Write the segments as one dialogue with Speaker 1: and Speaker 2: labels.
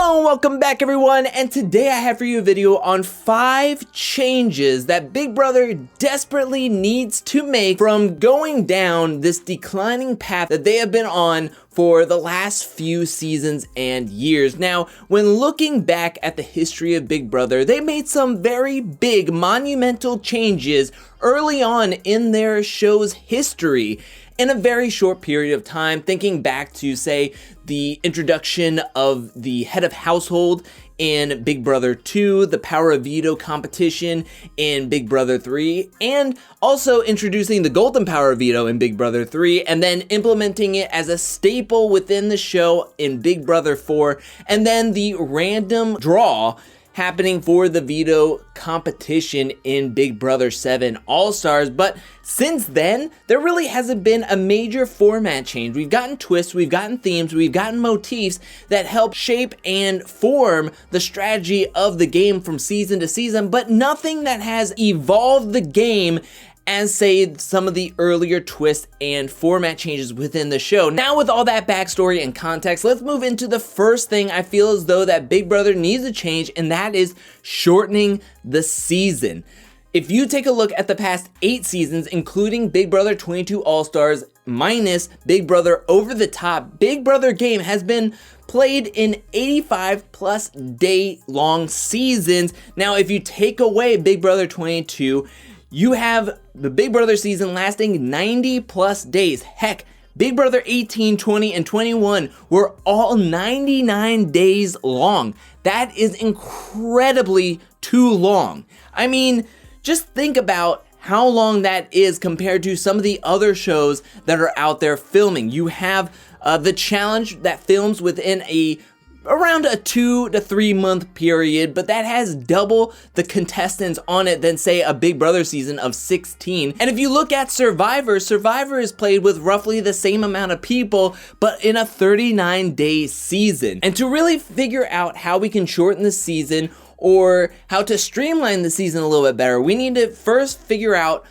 Speaker 1: Hello and welcome back everyone, and today I have for you a video on 5 changes that Big Brother desperately needs to make from going down this declining path that they have been on for the last few seasons and years. Now, when looking back at the history of Big Brother, they made some very big, monumental changes early on in their show's history in a very short period of time, thinking back to, say, the introduction of the head of household in Big Brother 2, the power of veto competition in Big Brother 3, and also introducing the golden power of veto in Big Brother 3, and then implementing it as a staple within the show in Big Brother 4, and then the random draw happening for the veto competition in Big Brother 7 All-Stars. But since then, there really hasn't been a major format change. We've gotten twists, we've gotten themes, we've gotten motifs that help shape and form the strategy of the game from season to season, but nothing that has evolved the game as, say, some of the earlier twists and format changes within the show. Now, with all that backstory and context, let's move into the first thing I feel as though that Big Brother needs to change, and that is shortening the season. If you take a look at the past 8 seasons, including Big Brother 22 All-Stars minus Big Brother Over the Top, Big Brother game has been played in 85 plus day long seasons. Now, if you take away Big Brother 22, you have the Big Brother season lasting 90 plus days. Heck, Big Brother 18, 20, and 21 were all 99 days long. That is incredibly too long. I mean, just think about how long that is compared to some of the other shows that are out there filming. You have The Challenge that films within around a 2 to 3 month period, but that has double the contestants on it than, say, a Big Brother season of 16. And if you look at Survivor is played with roughly the same amount of people, but in a 39-day season. And to really figure out how we can shorten the season or how to streamline the season a little bit better, we need to first figure out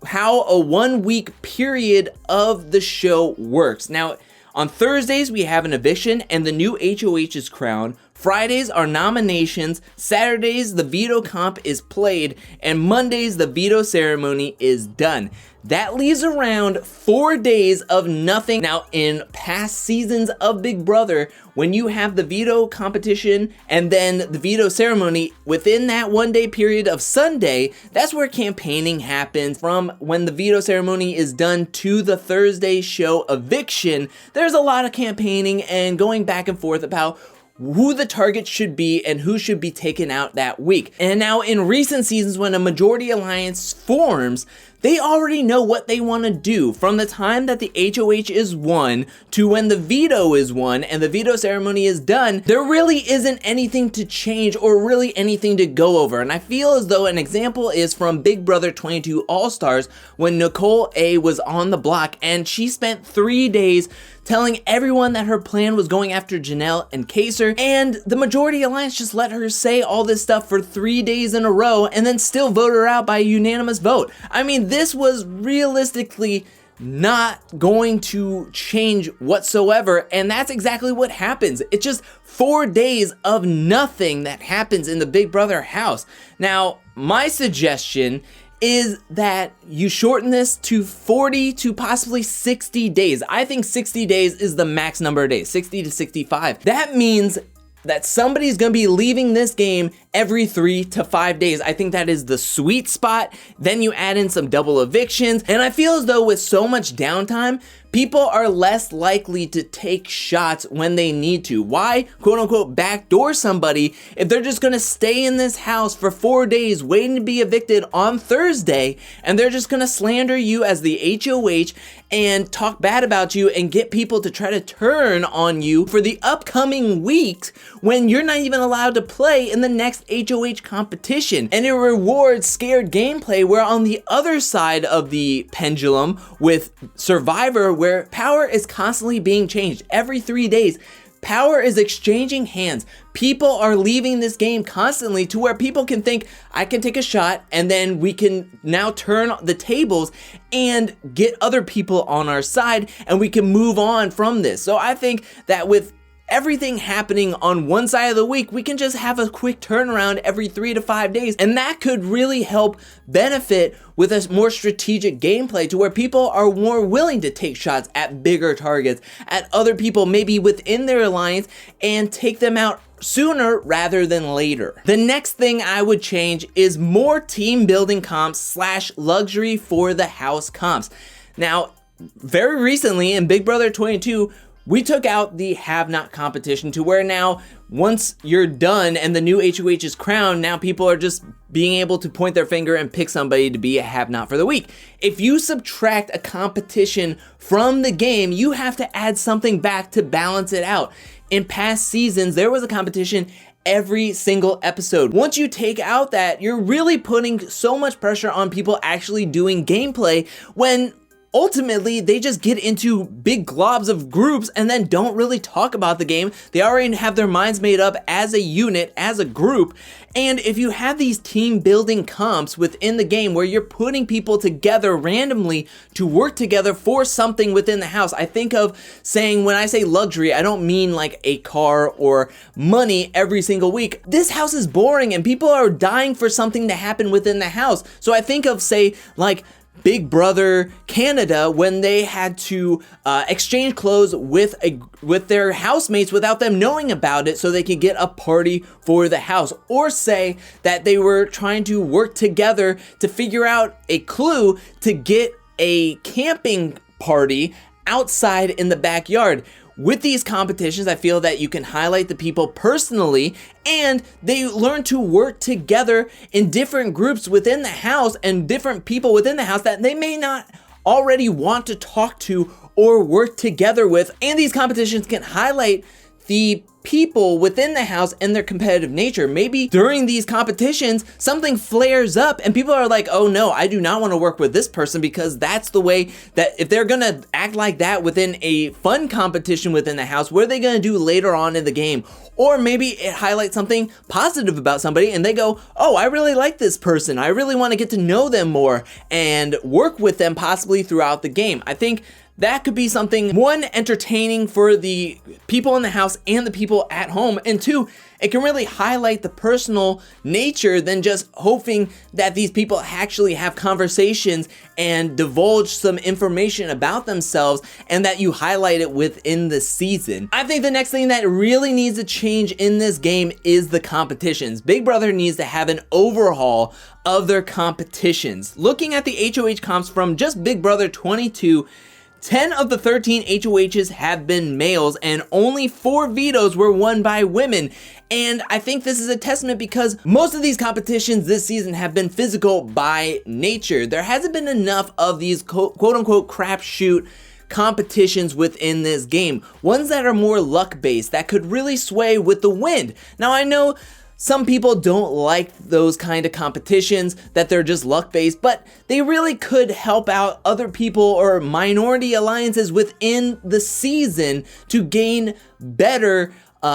Speaker 1: how a 1-week period of the show works. Now, on Thursdays, we have an eviction and the new HOH is crowned. Fridays are nominations. Saturdays, the veto comp is played. And Mondays, the veto ceremony is done. That leaves around 4 days of nothing. Now, in past seasons of Big Brother, when you have the veto competition and then the veto ceremony, within that 1-day period of Sunday, that's where campaigning happens. From when the veto ceremony is done to the Thursday show eviction, there's a lot of campaigning and going back and forth about who the target should be and who should be taken out that week. And now in recent seasons, when a majority alliance forms, they already know what they want to do from the time that the HOH is won to when the veto is won and the veto ceremony is done. There really isn't anything to change or really anything to go over. And I feel as though an example is from Big Brother 22 All-Stars when Nicole A was on the block and she spent 3 days telling everyone that her plan was going after Janelle and Kaser, and the majority alliance just let her say all this stuff for 3 days in a row and then still vote her out by a unanimous vote. I mean, this was realistically not going to change whatsoever, and that's exactly what happens. It's just 4 days of nothing that happens in the Big Brother house. Now, my suggestion is that you shorten this to 40 to possibly 60 days. I think 60 days is the max number of days, 60 to 65. That means that somebody's gonna be leaving this game every 3 to 5 days. I think that is the sweet spot. Then you add in some double evictions, and I feel as though with so much downtime, people are less likely to take shots when they need to. Why, quote unquote, backdoor somebody if they're just gonna stay in this house for 4 days waiting to be evicted on Thursday, and they're just gonna slander you as the HOH and talk bad about you and get people to try to turn on you for the upcoming weeks when you're not even allowed to play in the next HOH competition. And it rewards scared gameplay, where on the other side of the pendulum with Survivor, where power is constantly being changed every 3 days, power is exchanging hands. People are leaving this game constantly to where people can think, I can take a shot and then we can now turn the tables and get other people on our side and we can move on from this. So I think that with everything happening on one side of the week, we can just have a quick turnaround every 3 to 5 days. And that could really help benefit with a more strategic gameplay to where people are more willing to take shots at bigger targets, at other people maybe within their alliance, and take them out sooner rather than later. The next thing I would change is more team building comps / luxury for the house comps. Now, very recently in Big Brother 22, we took out the have-not competition to where now, once you're done and the new HOH is crowned, now people are just being able to point their finger and pick somebody to be a have-not for the week. If you subtract a competition from the game, you have to add something back to balance it out. In past seasons, there was a competition every single episode. Once you take out that, you're really putting so much pressure on people actually doing gameplay when ultimately they just get into big globs of groups and then don't really talk about the game. They already have their minds made up as a unit, as a group. And if you have these team building comps within the game where you're putting people together randomly to work together for something within the house, I think of saying, when I say luxury, I don't mean like a car or money every single week. This house is boring and people are dying for something to happen within the house. So I think of, say, like Big Brother Canada, when they had to exchange clothes with their housemates without them knowing about it so they could get a party for the house. Or say that they were trying to work together to figure out a clue to get a camping party outside in the backyard. With these competitions, I feel that you can highlight the people personally, and they learn to work together in different groups within the house and different people within the house that they may not already want to talk to or work together with. And these competitions can highlight the people within the house and their competitive nature. Maybe during these competitions, something flares up and people are like, oh no, I do not want to work with this person, because that's the way that if they're gonna act like that within a fun competition within the house, what are they gonna do later on in the game? Or maybe it highlights something positive about somebody and they go, oh, I really like this person. I really want to get to know them more and work with them possibly throughout the game. I think that could be something, one, entertaining for the people in the house and the people at home, and two, it can really highlight the personal nature than just hoping that these people actually have conversations and divulge some information about themselves and that you highlight it within the season. I think the next thing that really needs to change in this game is the competitions. Big Brother needs to have an overhaul of their competitions. Looking at the HOH comps from just Big Brother 22, 10 of the 13 HOHs have been males and only 4 vetoes were won by women. And I think this is a testament because most of these competitions this season have been physical by nature. There hasn't been enough of these quote unquote crapshoot competitions within this game. Ones that are more luck based, that could really sway with the wind. Now I know some people don't like those kind of competitions, that they're just luck-based, but they really could help out other people or minority alliances within the season to gain better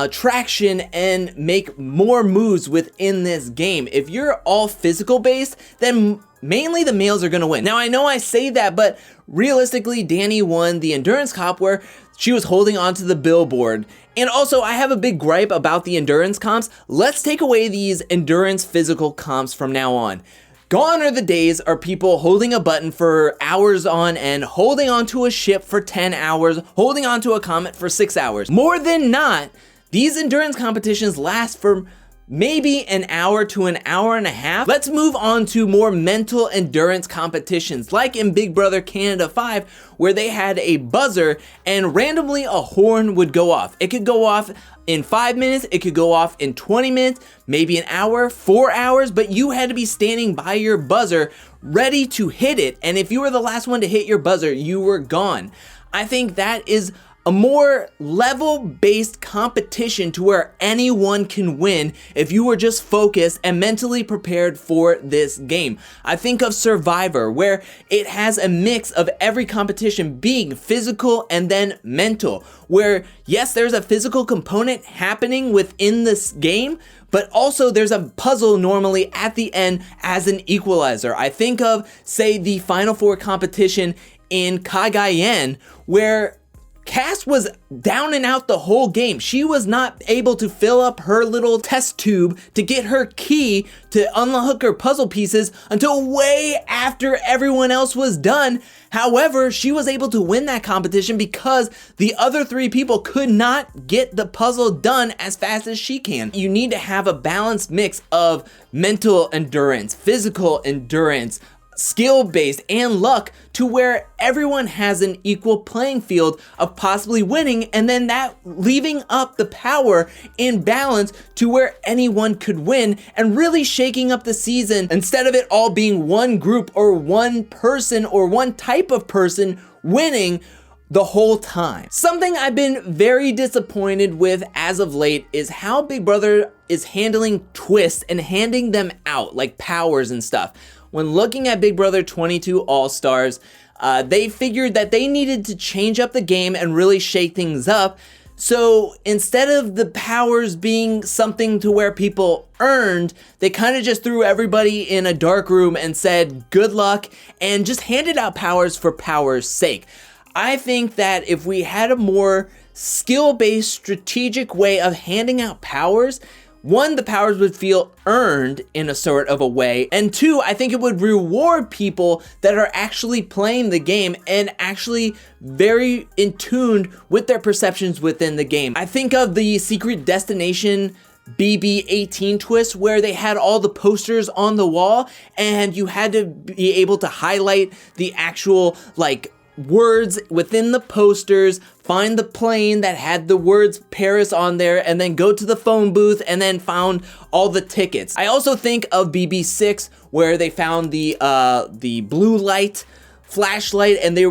Speaker 1: traction and make more moves within this game. If you're all physical based, then mainly the males are gonna win. Now I know I say that, but realistically, Danny won the endurance comp where she was holding onto the billboard. And also, I have a big gripe about the endurance comps. Let's take away these endurance physical comps from now on. Gone are the days of people holding a button for hours on end, holding onto a ship for 10 hours, holding onto a comet for 6 hours. More than not, these endurance competitions last for maybe an hour to an hour and a half. Let's move on to more mental endurance competitions, like in Big Brother Canada 5, where they had a buzzer and randomly a horn would go off. It could go off in 5 minutes, it could go off in 20 minutes, maybe an hour, 4 hours, but you had to be standing by your buzzer ready to hit it. And if you were the last one to hit your buzzer, you were gone. I think that is a more level-based competition to where anyone can win if you were just focused and mentally prepared for this game. I think of Survivor, where it has a mix of every competition being physical and then mental, where yes, there's a physical component happening within this game, but also there's a puzzle normally at the end as an equalizer. I think of, say, the Final Four competition in Cagayan, where Cass was down and out the whole game. She was not able to fill up her little test tube to get her key to unlock her puzzle pieces until way after everyone else was done. However, she was able to win that competition because the other 3 people could not get the puzzle done as fast as she can. You need to have a balanced mix of mental endurance, physical endurance, skill-based, and luck to where everyone has an equal playing field of possibly winning, and then that leaving up the power in balance to where anyone could win and really shaking up the season instead of it all being one group or one person or one type of person winning the whole time. Something I've been very disappointed with as of late is how Big Brother is handling twists and handing them out like powers and stuff. When looking at Big Brother 22 All-Stars, they figured that they needed to change up the game and really shake things up. So instead of the powers being something to where people earned, they kind of just threw everybody in a dark room and said, good luck, and just handed out powers for power's sake. I think that if we had a more skill-based, strategic way of handing out powers, 1, the powers would feel earned in a sort of a way, and 2, I think it would reward people that are actually playing the game and actually very in tune with their perceptions within the game. I think of the Secret Destination BB18 twist where they had all the posters on the wall and you had to be able to highlight the actual words within the posters, find the plane that had the words Paris on there, and then go to the phone booth and then found all the tickets. I also think of BB6 where they found the blue light flashlight and they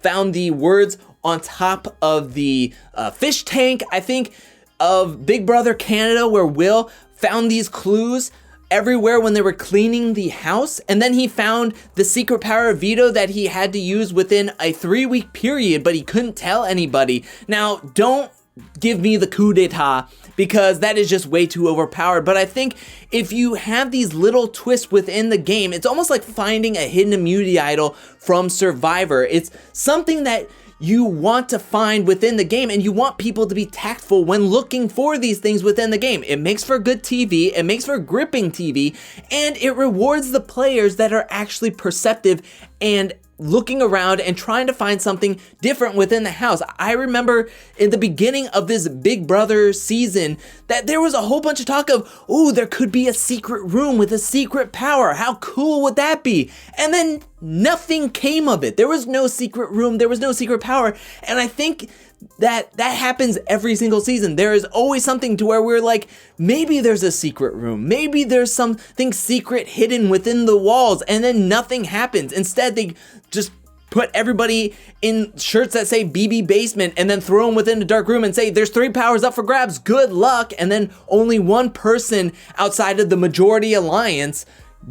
Speaker 1: found the words on top of the fish tank. I think of Big Brother Canada where Will found these clues everywhere when they were cleaning the house, and then he found the secret power of veto that he had to use within a 3-week period, but he couldn't tell anybody. Now, don't give me the coup d'etat because that is just way too overpowered, but I think if you have these little twists within the game, it's almost like finding a hidden immunity idol from Survivor. It's something that you want to find within the game, and you want people to be tactful when looking for these things within the game. It makes for good TV, it makes for gripping TV, and it rewards the players that are actually perceptive and looking around and trying to find something different within the house. I remember in the beginning of this Big Brother season that there was a whole bunch of talk of, ooh, there could be a secret room with a secret power. How cool would that be? And then nothing came of it. There was no secret room. There was no secret power. And I think that happens every single season. There is always something to where we're like, maybe there's a secret room. Maybe there's something secret hidden within the walls, and then nothing happens. Instead, they just put everybody in shirts that say BB Basement and then throw them within a dark room and say, there's 3 powers up for grabs, good luck. And then only one person outside of the majority alliance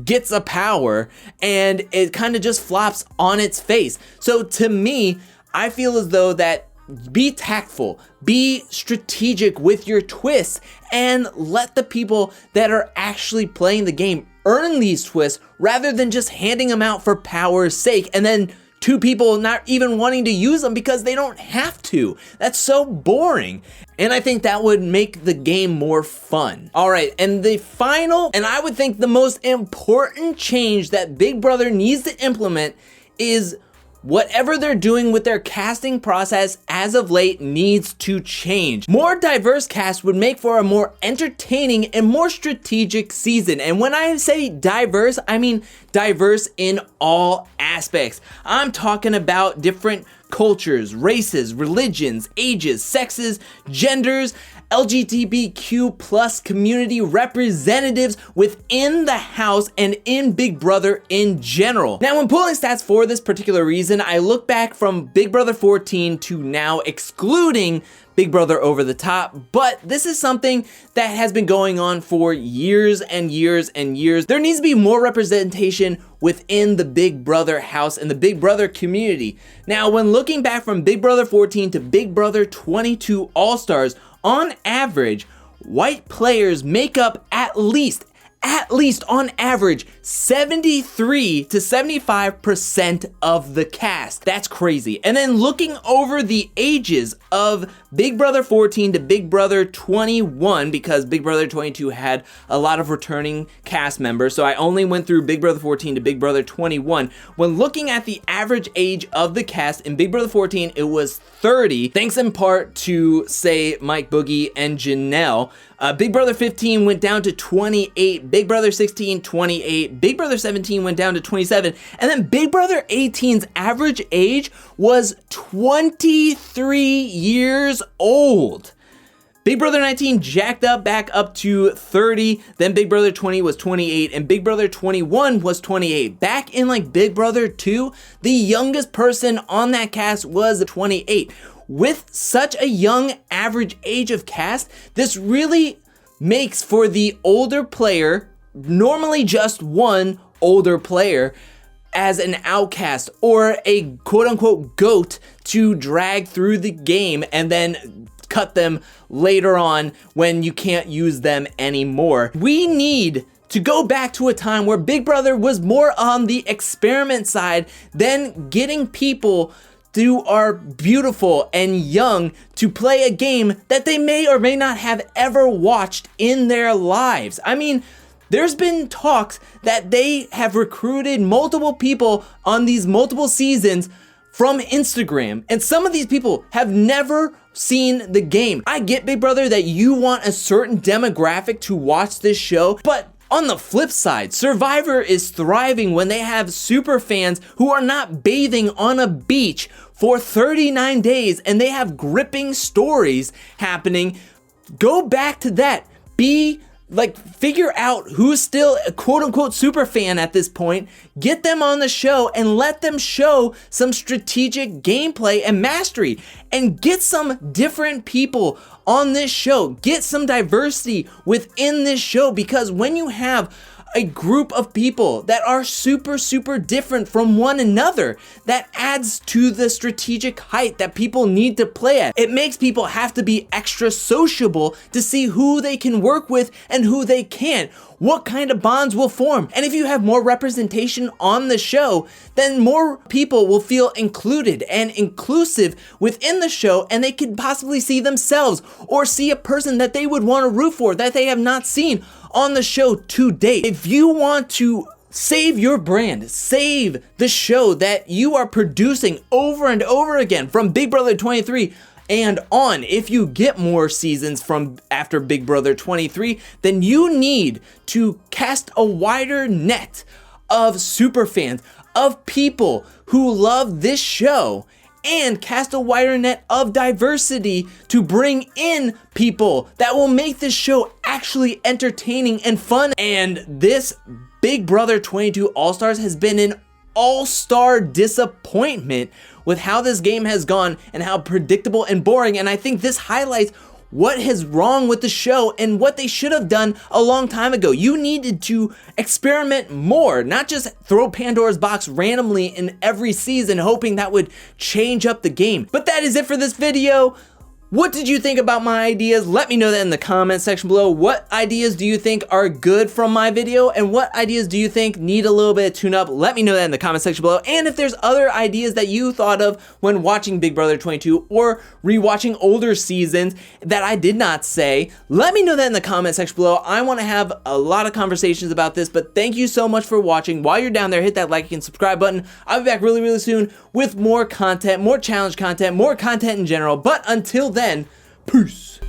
Speaker 1: gets a power, and it kind of just flops on its face. So to me, I feel as though that be tactful, be strategic with your twists, and let the people that are actually playing the game earn these twists rather than just handing them out for power's sake and then 2 people not even wanting to use them because they don't have to. That's so boring. And I think that would make the game more fun. All right, and the final, and I would think the most important change that Big Brother needs to implement is whatever they're doing with their casting process as of late needs to change. More diverse cast would make for a more entertaining and more strategic season. And when I say diverse, I mean diverse in all aspects. I'm talking about different cultures, races, religions, ages, sexes, genders, LGBTQ plus community representatives within the house and in Big Brother in general. Now, when pulling stats for this particular reason, I look back from Big Brother 14 to now, excluding Big Brother Over the Top, but this is something that has been going on for years and years and years. There needs to be more representation within the Big Brother house and the Big Brother community. Now, when looking back from Big Brother 14 to Big Brother 22 All-Stars, on average, white players make up at least at least on average 73 to 75% of the cast. That's crazy. And then looking over the ages of Big Brother 14 to Big Brother 21, because Big Brother 22 had a lot of returning cast members, so I only went through Big Brother 14 to Big Brother 21. When looking at the average age of the cast in Big Brother 14, it was 30, thanks in part to, say, Mike Boogie and Janelle. Big Brother 15 went down to 28, Big Brother 16, 28, Big Brother 17 went down to 27, and then Big Brother 18's average age was 23 years old. Big Brother 19 jacked up back up to 30, then Big Brother 20 was 28, and Big Brother 21 was 28. Back in like Big Brother 2, the youngest person on that cast was 28. With such a young average age of cast, this really makes for the older player, normally just one older player, as an outcast or a quote-unquote GOAT to drag through the game and then cut them later on when you can't use them anymore. We need to go back to a time where Big Brother was more on the experiment side than getting people who are beautiful and young to play a game that they may or may not have ever watched in their lives. I mean, there's been talks that they have recruited multiple people on these multiple seasons from Instagram, and some of these people have never seen the game. I get, Big Brother, that you want a certain demographic to watch this show, but on the flip side, Survivor is thriving when they have super fans who are not bathing on a beach for 39 days and they have gripping stories happening. Go back to that. Figure out who's still a quote-unquote super fan at this point, get them on the show and let them show some strategic gameplay and mastery, and get some different people on this show. Get some diversity within this show, because when you have a group of people that are super different from one another, that adds to the strategic height that people need to play at. It makes people have to be extra sociable to see who they can work with and who they can't, what kind of bonds will form. And if you have more representation on the show, then more people will feel included and inclusive within the show, and they could possibly see themselves or see a person that they would want to root for that they have not seen on the show to date. If you want to save your brand, save the show that you are producing over and over again from Big Brother 23 and on, if you get more seasons from after Big Brother 23, then you need to cast a wider net of super fans, of people who love this show, and cast a wider net of diversity to bring in people that will make this show actually entertaining and fun. And this Big Brother 22 All-Stars has been an all-star disappointment with how this game has gone and how predictable and boring. And I think this highlights what is wrong with the show and what they should have done a long time ago. You needed to experiment more, not just throw Pandora's box randomly in every season hoping that would change up the game. But that is it for this video. What did you think about my ideas? Let me know that in the comment section below. What ideas do you think are good from my video, and what ideas do you think need a little bit of tune up? Let me know that in the comment section below. And if there's other ideas that you thought of when watching Big Brother 22 or rewatching older seasons that I did not say, let me know that in the comment section below. I want to have a lot of conversations about this, but thank you so much for watching. While you're down there, hit that like and subscribe button. I'll be back really soon with more content, more challenge content, more content in general. But until then, peace.